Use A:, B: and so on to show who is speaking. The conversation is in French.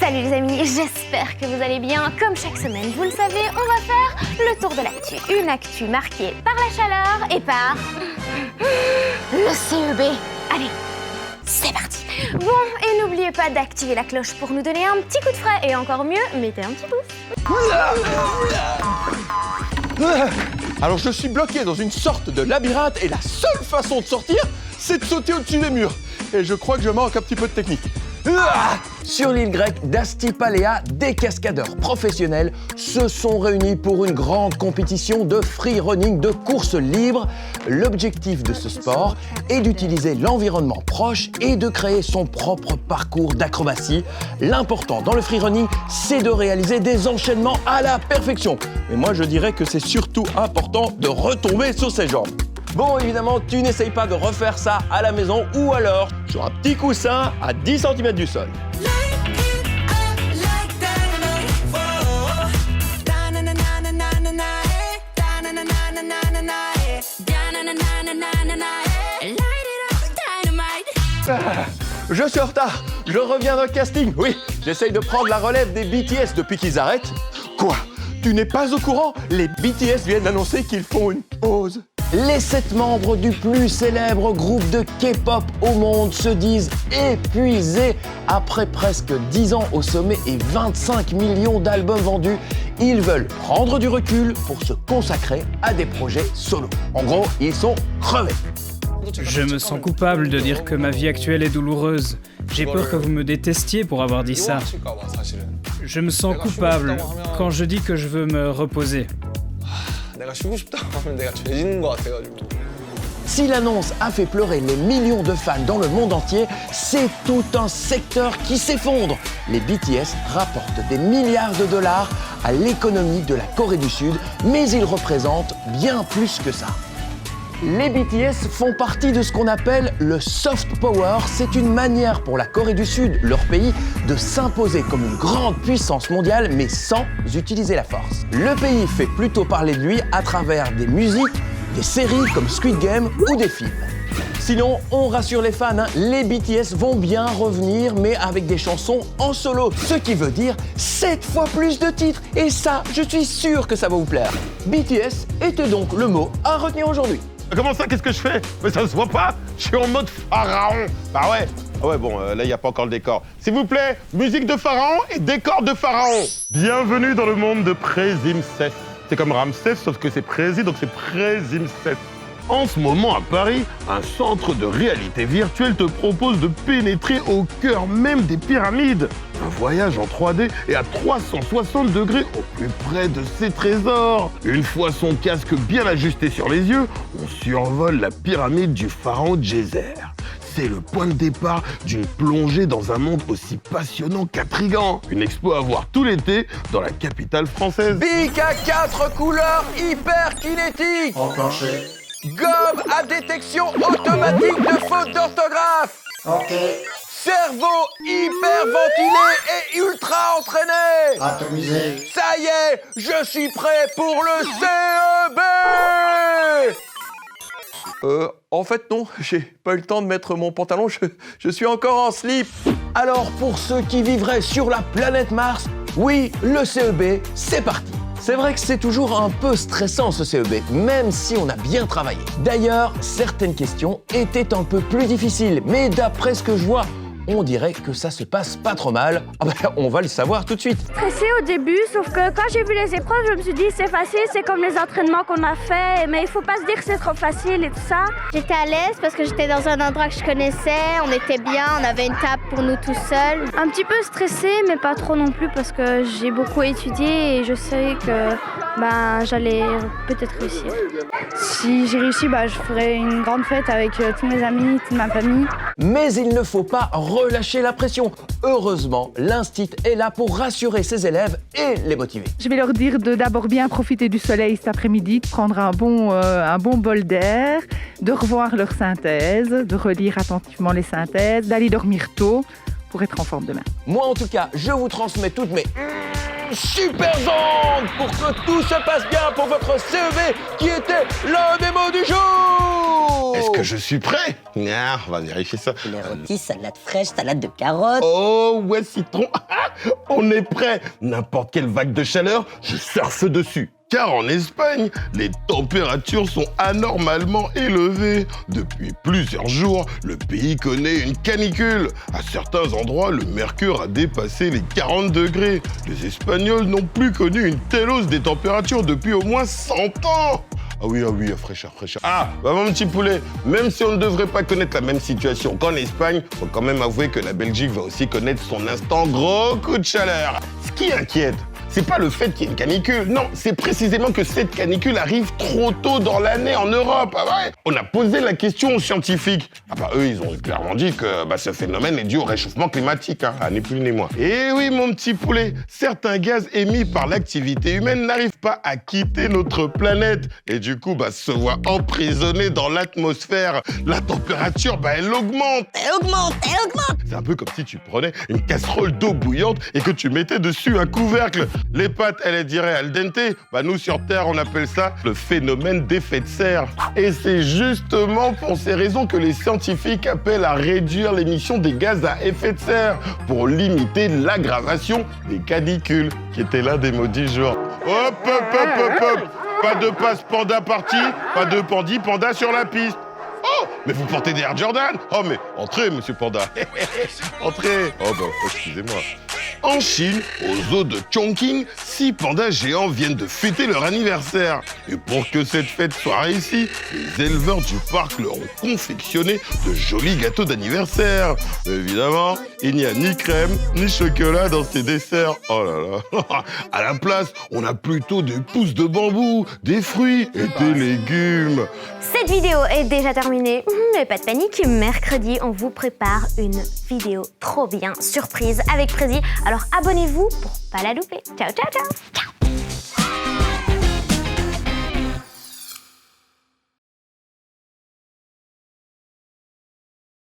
A: Salut les amis, j'espère que vous allez bien. Comme chaque semaine, vous le savez, on va faire le tour de l'actu. Une actu marquée par la chaleur et par le CEB. Allez, c'est parti. Bon, et n'oubliez pas d'activer la cloche pour nous donner un petit coup de frais. Et encore mieux, mettez un petit pouce.
B: Alors je suis bloqué dans une sorte de labyrinthe et la seule façon de sortir, c'est de sauter au-dessus des murs. Et je crois que je manque un petit peu de technique.
C: Sur l'île grecque d'Astypalea, des cascadeurs professionnels se sont réunis pour une grande compétition de free running, de course libre. L'objectif de ce sport est d'utiliser l'environnement proche et de créer son propre parcours d'acrobatie. L'important dans le free running, c'est de réaliser des enchaînements à la perfection. Mais moi, je dirais que c'est surtout important de retomber sur ses jambes. Bon, évidemment, tu n'essayes pas de refaire ça à la maison ou alors sur un petit coussin à 10 cm du sol. Je suis en retard, je reviens d'un casting. Oui, j'essaye de prendre la relève des BTS depuis qu'ils arrêtent.
B: Quoi? Tu n'es pas au courant? Les BTS viennent d'annoncer qu'ils font une pause.
C: Les 7 membres du plus célèbre groupe de K-pop au monde se disent épuisés. Après presque 10 ans au sommet et 25 millions d'albums vendus, ils veulent prendre du recul pour se consacrer à des projets solo. En gros, ils sont crevés.
D: Je me sens coupable de dire que ma vie actuelle est douloureuse. J'ai peur que vous me détestiez pour avoir dit ça. Je me sens coupable quand je dis que je veux me reposer.
C: Si l'annonce a fait pleurer les millions de fans dans le monde entier, c'est tout un secteur qui s'effondre. Les BTS rapportent des milliards de dollars à l'économie de la Corée du Sud, mais ils représentent bien plus que ça. Les BTS font partie de ce qu'on appelle le soft power. C'est une manière pour la Corée du Sud, leur pays, de s'imposer comme une grande puissance mondiale, mais sans utiliser la force. Le pays fait plutôt parler de lui à travers des musiques, des séries comme Squid Game ou des films. Sinon, on rassure les fans, les BTS vont bien revenir, mais avec des chansons en solo. Ce qui veut dire 7 fois plus de titres. Et ça, je suis sûr que ça va vous plaire. BTS était donc le mot à retenir aujourd'hui.
B: Comment ça, qu'est-ce que je fais? Mais ça se voit pas, je suis en mode pharaon. Bah ouais. Ah ouais, bon, là, il n'y a pas encore le décor. S'il vous plaît, musique de pharaon et décor de pharaon. Bienvenue dans le monde de Présimsès. C'est comme Ramsès, sauf que c'est Prési, donc c'est Présimsès. En ce moment, à Paris, un centre de réalité virtuelle te propose de pénétrer au cœur même des pyramides. Un voyage en 3D et à 360 degrés au plus près de ces trésors. Une fois son casque bien ajusté sur les yeux, on survole la pyramide du pharaon Djéser. C'est le point de départ d'une plongée dans un monde aussi passionnant qu'intrigant. Une expo à voir tout l'été dans la capitale française.
C: Bic à 4 couleurs hyper kinétiques.
E: Enclenché.
C: Gomme à détection automatique de fautes d'orthographe.
E: Ok.
C: Cerveau hyper ventilé et ultra entraîné.
E: Atomisé.
C: Ça y est, je suis prêt pour le CEB.
B: En fait, non, j'ai pas eu le temps de mettre mon pantalon, je suis encore en slip.
C: Alors, pour ceux qui vivraient sur la planète Mars, oui, le CEB, c'est parti. C'est vrai que c'est toujours un peu stressant ce CEB, même si on a bien travaillé. D'ailleurs, certaines questions étaient un peu plus difficiles, mais d'après ce que je vois, on dirait que ça se passe pas trop mal. Ah ben, on va le savoir tout de suite.
A: Stressée au début, sauf que quand j'ai vu les épreuves, je me suis dit c'est facile, c'est comme les entraînements qu'on a fait, mais il faut pas se dire que c'est trop facile et tout ça. J'étais à l'aise parce que j'étais dans un endroit que je connaissais, on était bien, on avait une table pour nous tout seuls. Un petit peu stressée, mais pas trop non plus parce que j'ai beaucoup étudié et je sais que j'allais peut-être réussir.
F: Si j'ai réussi, je ferai une grande fête avec tous mes amis, toute ma famille.
C: Mais il ne faut pas relâcher la pression. Heureusement, l'Instit est là pour rassurer ses élèves et les motiver.
F: Je vais leur dire de d'abord bien profiter du soleil cet après-midi, de prendre un bon bol d'air, de revoir leur synthèse, de relire attentivement les synthèses, d'aller dormir tôt pour être en forme demain.
C: Moi, en tout cas, je vous transmets toutes mes super ondes pour que tout se passe bien pour votre CEB qui était l'un des mots du jour.
B: Est-ce que je suis prêt? On va vérifier ça.
G: Poulet rôti, salade fraîche, salade de carottes.
B: Oh, ouais, citron. On est prêt. N'importe quelle vague de chaleur, je surfe dessus. Car en Espagne, les températures sont anormalement élevées. Depuis plusieurs jours, le pays connaît une canicule. À certains endroits, le mercure a dépassé les 40 degrés. Les Espagnols n'ont plus connu une telle hausse des températures depuis au moins 100 ans. Ah oui, fraîcheur. Ah, bah mon petit poulet, même si on ne devrait pas connaître la même situation qu'en Espagne, faut quand même avouer que la Belgique va aussi connaître son instant gros coup de chaleur. Ce qui inquiète, c'est pas le fait qu'il y ait une canicule, non, c'est précisément que cette canicule arrive trop tôt dans l'année en Europe, ah ouais. On a posé la question aux scientifiques. Ah bah eux, ils ont clairement dit que ce phénomène est dû au réchauffement climatique, hein, ni plus ni moins. Et oui, mon petit poulet, certains gaz émis par l'activité humaine n'arrivent pas à quitter notre planète et du coup, se voient emprisonnés dans l'atmosphère. La température, elle augmente. Elle augmente. C'est un peu comme si tu prenais une casserole d'eau bouillante et que tu mettais dessus un couvercle. Les pâtes, elles diraient al dente. Nous, sur Terre, on appelle ça le phénomène d'effet de serre. Et c'est justement pour ces raisons que les scientifiques appellent à réduire l'émission des gaz à effet de serre pour limiter l'aggravation des canicules, qui étaient l'un des maudits jours. Hop. Pas de passe panda parti, pas de panda sur la piste. Oh, mais vous portez des Air Jordan? Oh, mais entrez, monsieur Panda. Entrez. Oh, excusez-moi. En Chine, aux eaux de Chongqing, 6 pandas géants viennent de fêter leur anniversaire. Et pour que cette fête soit réussie, les éleveurs du parc leur ont confectionné de jolis gâteaux d'anniversaire. Mais évidemment, il n'y a ni crème, ni chocolat dans ces desserts. Oh là là. À la place, on a plutôt des pousses de bambou, des fruits et des légumes.
E: Cette vidéo est déjà terminée, mais pas de panique, mercredi, on vous prépare une vidéo trop bien, surprise, avec Prési. Alors abonnez-vous pour pas la louper. Ciao.